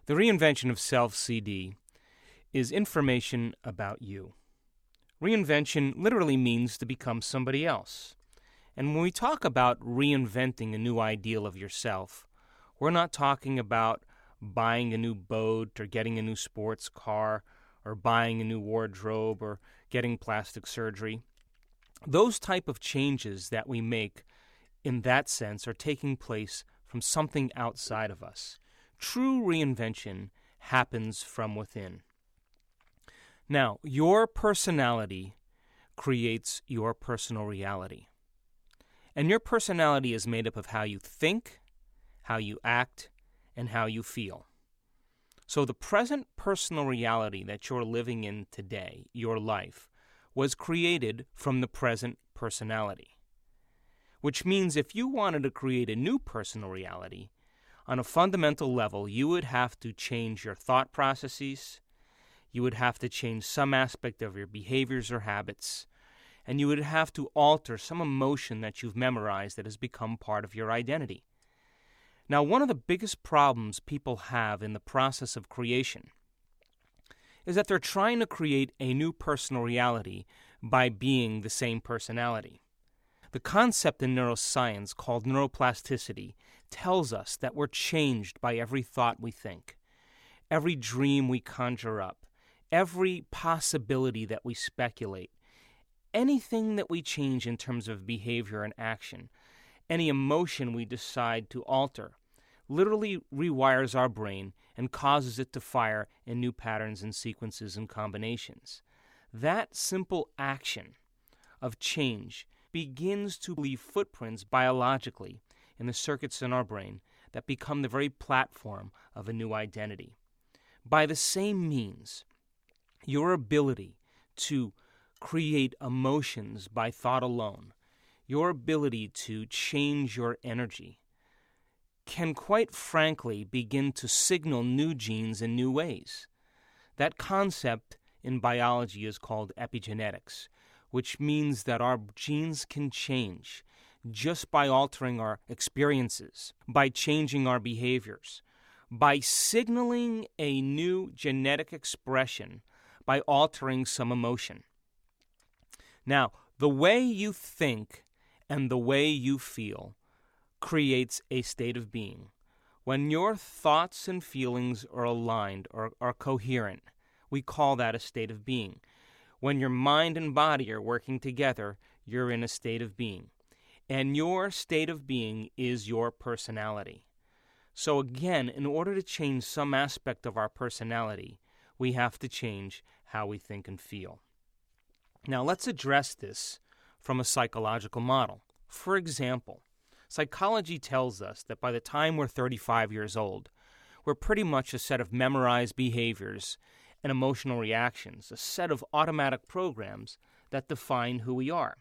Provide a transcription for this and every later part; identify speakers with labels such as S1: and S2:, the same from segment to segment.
S1: The Reinvention of Self CD is information about you. Reinvention literally means to become somebody else. And when we talk about reinventing a new ideal of yourself, we're not talking about buying a new boat or getting a new sports car or buying a new wardrobe or getting plastic surgery. Those type of changes that we make in that sense are taking place from something outside of us. True reinvention happens from within. Now, your personality creates your personal reality. And your personality is made up of how you think, how you act, and how you feel. So the present personal reality that you're living in today, your life, was created from the present personality. Which means if you wanted to create a new personal reality, on a fundamental level, you would have to change your thought processes, you would have to change some aspect of your behaviors or habits, and you would have to alter some emotion that you've memorized that has become part of your identity. Now, one of the biggest problems people have in the process of creation is that they're trying to create a new personal reality by being the same personality. The concept in neuroscience called neuroplasticity tells us that we're changed by every thought we think, every dream we conjure up, every possibility that we speculate, anything that we change in terms of behavior and action, any emotion we decide to alter, literally rewires our brain and causes it to fire in new patterns and sequences and combinations. That simple action of change begins to leave footprints biologically in the circuits in our brain that become the very platform of a new identity. By the same means, your ability to create emotions by thought alone, your ability to change your energy, can quite frankly begin to signal new genes in new ways. That concept in biology is called epigenetics, which means that our genes can change just by altering our experiences, by changing our behaviors, by signaling a new genetic expression, by altering some emotion. Now, the way you think and the way you feel creates a state of being. When your thoughts and feelings are aligned or are coherent, we call that a state of being. When your mind and body are working together, you're in a state of being. And your state of being is your personality. So again, in order to change some aspect of our personality, we have to change how we think and feel. Now let's address this from a psychological model. For example, psychology tells us that by the time we're 35 years old, we're pretty much a set of memorized behaviors and emotional reactions, a set of automatic programs that define who we are.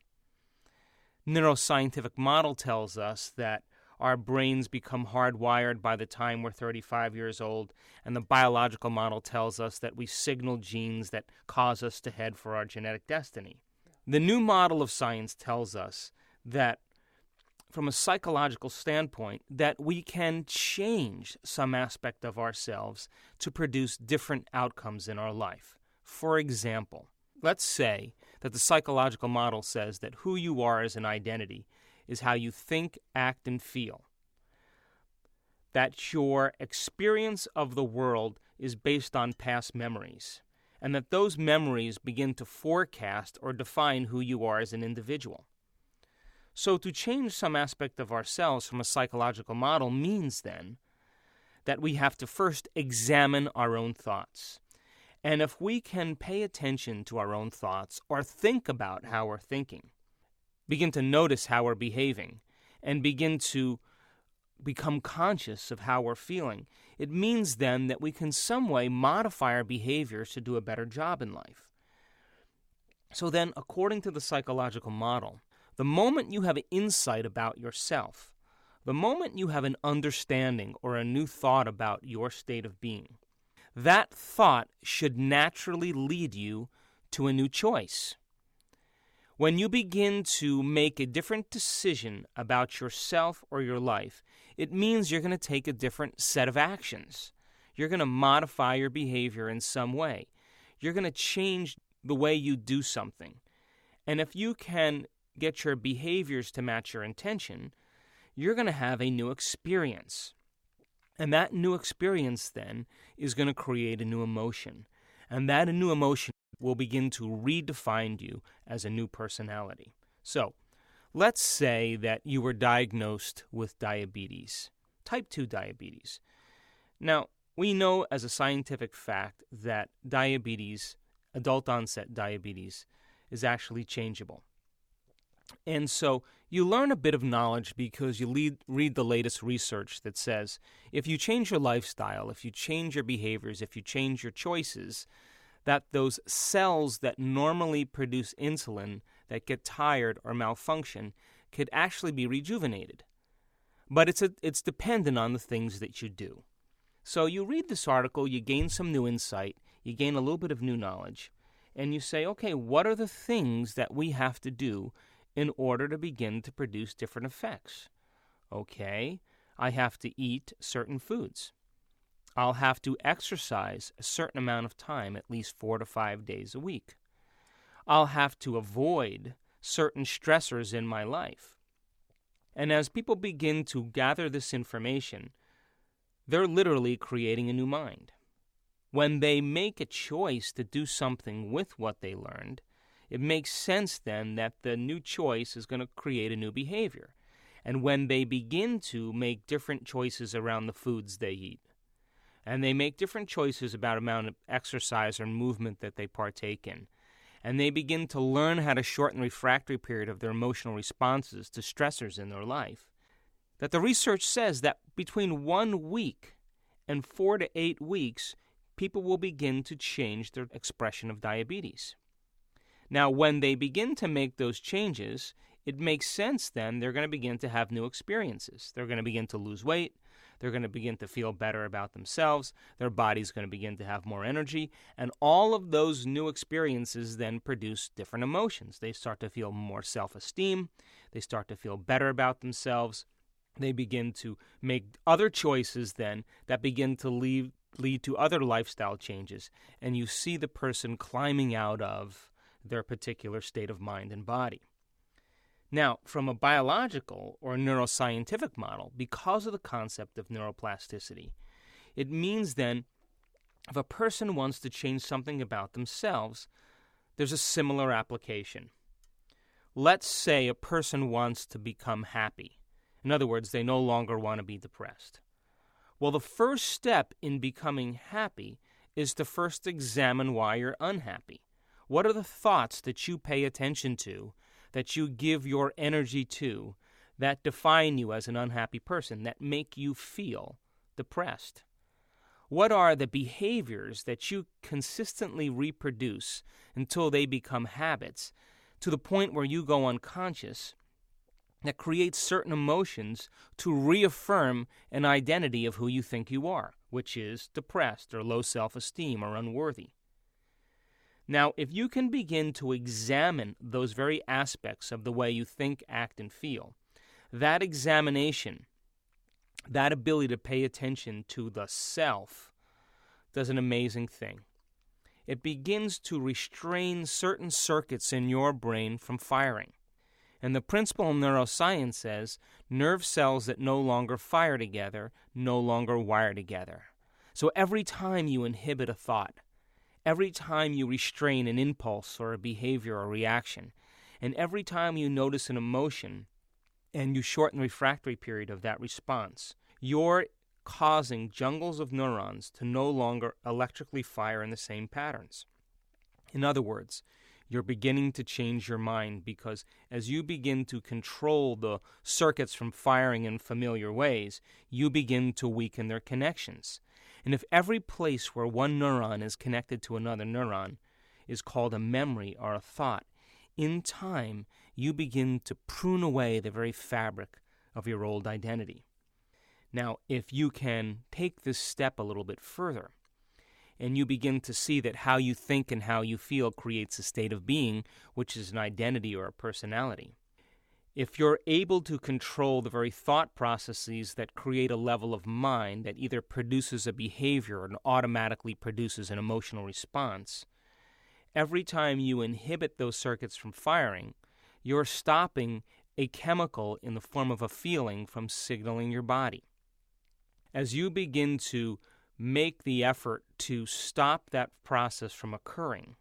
S1: Neuroscientific model tells us that our brains become hardwired by the time we're 35 years old, and the biological model tells us that we signal genes that cause us to head for our genetic destiny. The new model of science tells us that from a psychological standpoint, that we can change some aspect of ourselves to produce different outcomes in our life. For example, let's say that the psychological model says that who you are as an identity is how you think, act, and feel. That your experience of the world is based on past memories, and that those memories begin to forecast or define who you are as an individual. So to change some aspect of ourselves from a psychological model means then that we have to first examine our own thoughts. And if we can pay attention to our own thoughts or think about how we're thinking, begin to notice how we're behaving, and begin to become conscious of how we're feeling, it means then that we can some way modify our behaviors to do a better job in life. So then, according to the psychological model, the moment you have insight about yourself, the moment you have an understanding or a new thought about your state of being, that thought should naturally lead you to a new choice. When you begin to make a different decision about yourself or your life, it means you're going to take a different set of actions. You're going to modify your behavior in some way. You're going to change the way you do something. And if you can get your behaviors to match your intention, you're going to have a new experience. And that new experience then is going to create a new emotion. And that new emotion will begin to redefine you as a new personality. So, let's say that you were diagnosed with diabetes, type 2 diabetes. Now, we know as a scientific fact that diabetes, adult onset diabetes, is actually changeable. And so you learn a bit of knowledge because you read the latest research that says if you change your lifestyle, if you change your behaviors, if you change your choices, that those cells that normally produce insulin that get tired or malfunction could actually be rejuvenated. But it's dependent on the things that you do. So you read this article, you gain some new insight, you gain a little bit of new knowledge, and you say, okay, what are the things that we have to do in order to begin to produce different effects? Okay, I have to eat certain foods. I'll have to exercise a certain amount of time, at least 4 to 5 days a week. I'll have to avoid certain stressors in my life. And as people begin to gather this information, they're literally creating a new mind. When they make a choice to do something with what they learned, it makes sense then that the new choice is going to create a new behavior. And when they begin to make different choices around the foods they eat, and they make different choices about amount of exercise or movement that they partake in, and they begin to learn how to shorten the refractory period of their emotional responses to stressors in their life, that the research says that between 1 week and 4 to 8 weeks, people will begin to change their expression of diabetes. Now, when they begin to make those changes, it makes sense then they're going to begin to have new experiences. They're going to begin to lose weight. They're going to begin to feel better about themselves. Their body's going to begin to have more energy. And all of those new experiences then produce different emotions. They start to feel more self-esteem. They start to feel better about themselves. They begin to make other choices then that begin to lead to other lifestyle changes. And you see the person climbing out of their particular state of mind and body. Now, from a biological or neuroscientific model, because of the concept of neuroplasticity, it means then if a person wants to change something about themselves, there's a similar application. Let's say a person wants to become happy. In other words, they no longer want to be depressed. Well, the first step in becoming happy is to first examine why you're unhappy. What are the thoughts that you pay attention to, that you give your energy to, that define you as an unhappy person, that make you feel depressed? What are the behaviors that you consistently reproduce until they become habits, to the point where you go unconscious, that creates certain emotions to reaffirm an identity of who you think you are, which is depressed or low self-esteem or unworthy? Now, if you can begin to examine those very aspects of the way you think, act, and feel, that examination, that ability to pay attention to the self, does an amazing thing. It begins to restrain certain circuits in your brain from firing. And the principle in neuroscience says nerve cells that no longer fire together no longer wire together. So every time you inhibit a thought, every time you restrain an impulse or a behavior or reaction, and every time you notice an emotion and you shorten the refractory period of that response, you're causing jungles of neurons to no longer electrically fire in the same patterns. In other words, you're beginning to change your mind, because as you begin to control the circuits from firing in familiar ways, you begin to weaken their connections. And if every place where one neuron is connected to another neuron is called a memory or a thought, in time you begin to prune away the very fabric of your old identity. Now, if you can take this step a little bit further, and you begin to see that how you think and how you feel creates a state of being, which is an identity or a personality. If you're able to control the very thought processes that create a level of mind that either produces a behavior and automatically produces an emotional response, every time you inhibit those circuits from firing, you're stopping a chemical in the form of a feeling from signaling your body. As you begin to make the effort to stop that process from occurring,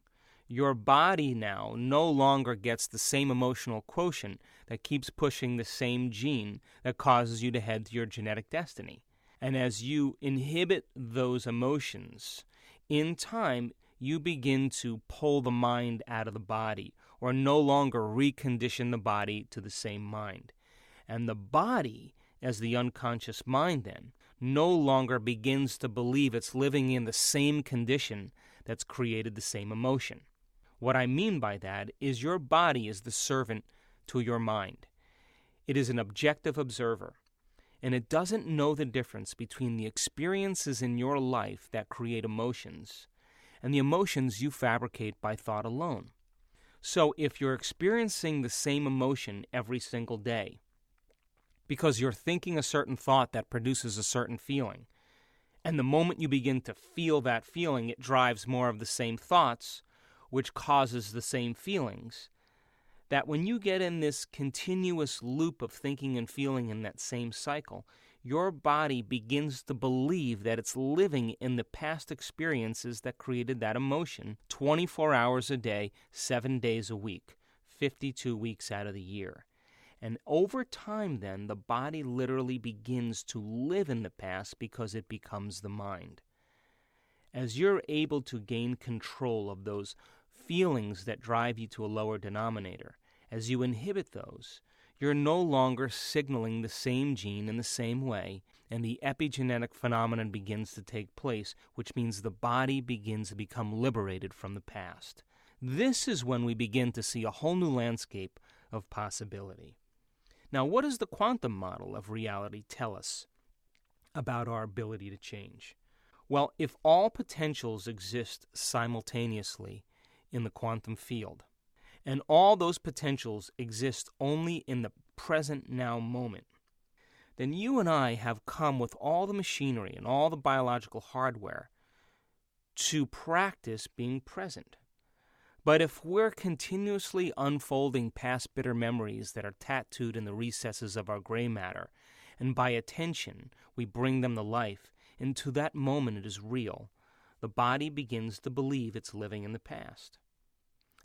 S1: your body now no longer gets the same emotional quotient that keeps pushing the same gene that causes you to head to your genetic destiny. And as you inhibit those emotions, in time, you begin to pull the mind out of the body or no longer recondition the body to the same mind. And the body, as the unconscious mind then, no longer begins to believe it's living in the same condition that's created the same emotion. What I mean by that is your body is the servant to your mind. It is an objective observer, and it doesn't know the difference between the experiences in your life that create emotions and the emotions you fabricate by thought alone. So if you're experiencing the same emotion every single day because you're thinking a certain thought that produces a certain feeling, and the moment you begin to feel that feeling, it drives more of the same thoughts, which causes the same feelings, that when you get in this continuous loop of thinking and feeling in that same cycle, your body begins to believe that it's living in the past experiences that created that emotion 24 hours a day, 7 days a week, 52 weeks out of the year. And over time then, the body literally begins to live in the past because it becomes the mind. As you're able to gain control of those feelings that drive you to a lower denominator, as you inhibit those, you're no longer signaling the same gene in the same way, and the epigenetic phenomenon begins to take place, which means the body begins to become liberated from the past. This is when we begin to see a whole new landscape of possibility. Now, what does the quantum model of reality tell us about our ability to change? Well, if all potentials exist simultaneously in the quantum field, and all those potentials exist only in the present now moment, then you and I have come with all the machinery and all the biological hardware to practice being present. But if we're continuously unfolding past bitter memories that are tattooed in the recesses of our gray matter, and by attention we bring them to life, and to that moment it is real, the body begins to believe it's living in the past.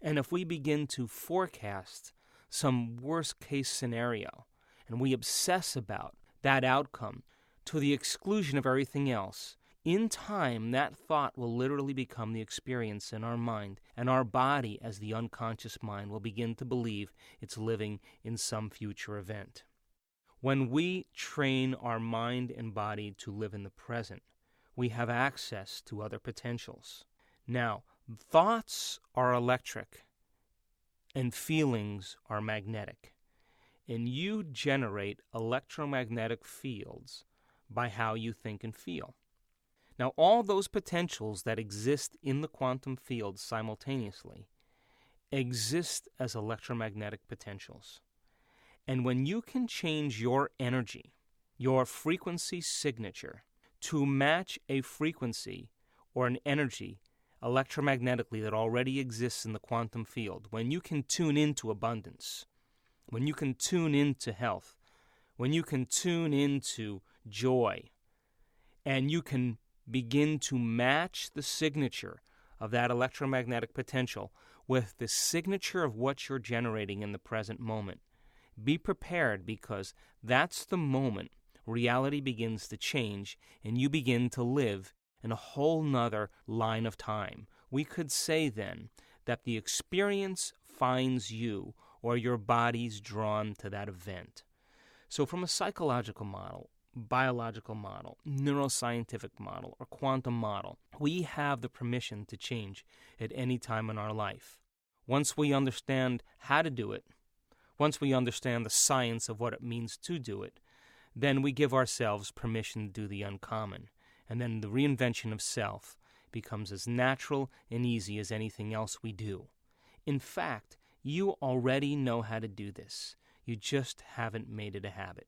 S1: And if we begin to forecast some worst-case scenario, and we obsess about that outcome to the exclusion of everything else, in time that thought will literally become the experience in our mind, and our body, as the unconscious mind, will begin to believe it's living in some future event. When we train our mind and body to live in the present, we have access to other potentials. Now, thoughts are electric, and feelings are magnetic. And you generate electromagnetic fields by how you think and feel. Now, all those potentials that exist in the quantum field simultaneously exist as electromagnetic potentials. And when you can change your energy, your frequency signature, to match a frequency or an energy electromagnetically that already exists in the quantum field, when you can tune into abundance, when you can tune into health, when you can tune into joy, and you can begin to match the signature of that electromagnetic potential with the signature of what you're generating in the present moment, be prepared, because that's the moment reality begins to change and you begin to live in a whole nother line of time. We could say then that the experience finds you, or your body's drawn to that event. So from a psychological model, biological model, neuroscientific model, or quantum model, we have the permission to change at any time in our life. Once we understand how to do it, once we understand the science of what it means to do it, then we give ourselves permission to do the uncommon. And then the reinvention of self becomes as natural and easy as anything else we do. In fact, you already know how to do this. You just haven't made it a habit.